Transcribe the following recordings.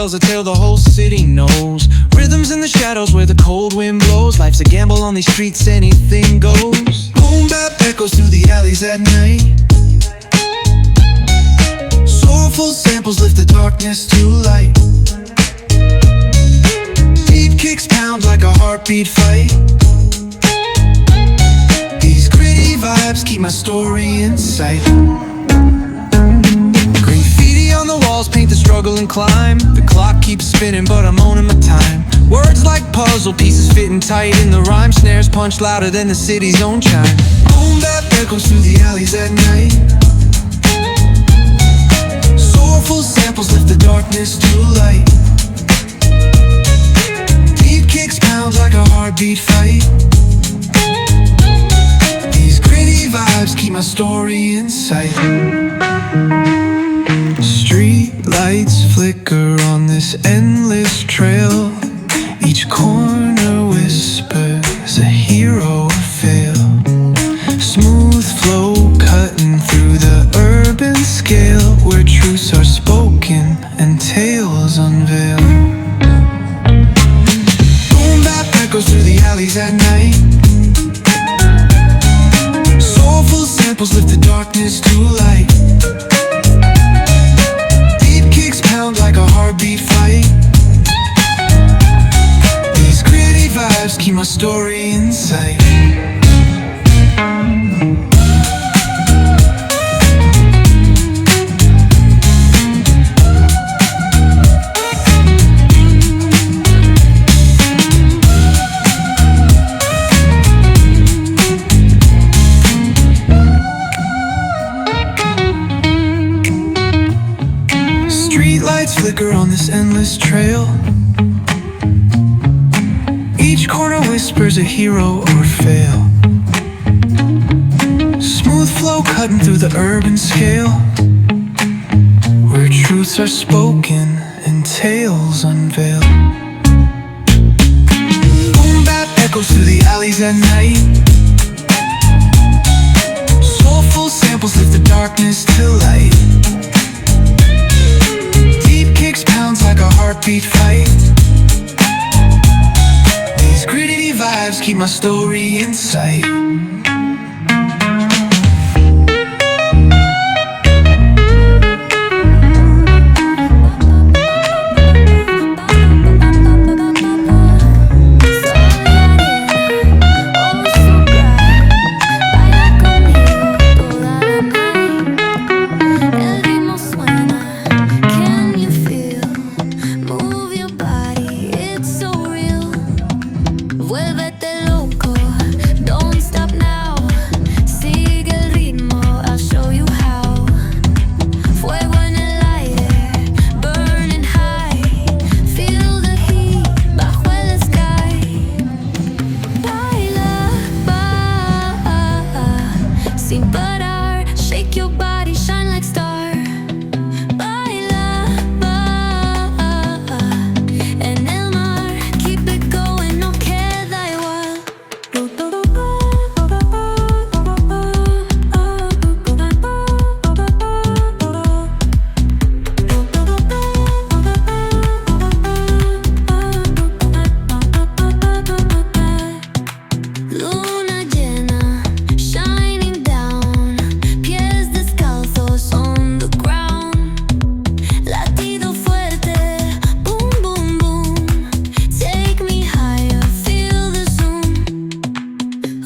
tells a tale the whole city knows. Rhythms in the shadows where the cold wind blows. Life's a gamble on these streets, anything goes. Boom bap echoes through the alleys at night. Soulful samples lift the darkness to light. Beat kicks pound like a heartbeat fight. These gritty vibes keep my story in sight. Graffiti on the walls paint the struggle and climb. The clock keeps spinning but I'm owning my time. Words like puzzle pieces fitting tight in the rhyme. Snares punch louder than the city's own chime. Boom bap echoes through the alleys at night. Soulful samples lift the darkness to light. Beat kicks pounds like a heartbeat fight. These gritty vibes keep my story in sight. Street lights flicker on this endless trail. Each corner whispers a hero fail. Smooth flow cutting through the urban scale, where truths are spoken and tales unveil. Boom bap echoes through the alleys at night. Soulful samples lift the darkness to light. Beat kicks pound like a heartbeat fight. These gritty vibes keep my story in sight. Streetlights flicker on this endless trail. Each corner whispers a hero or fail. Smooth flow cutting through the urban scale, where truths are spoken and tales unveil. Boom bap echoes through the alleys at night. Soulful samples lift the darkness to light. Deep kicks pounds like a heartbeat fight. These gritty vibes keep my story in sight. Sin parar, shake your body, shine like star. Baila, en el mar, keep it going, no queda igual. Luna llena, shining down, pies descalzos on the ground. Latido fuerte, boom, boom, boom. Take me higher, feel the zoom.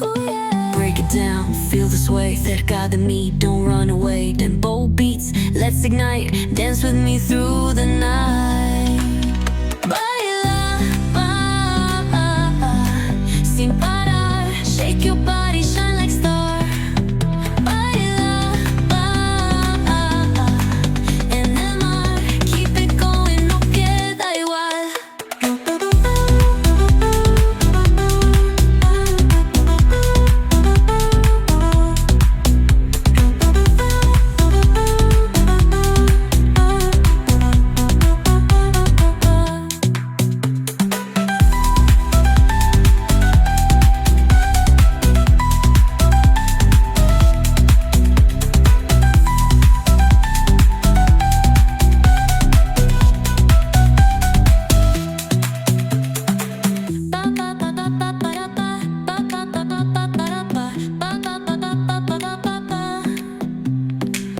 Ooh, yeah. Break it down, feel the sway cerca de mí, don't run away. Tempo beats, let's ignite.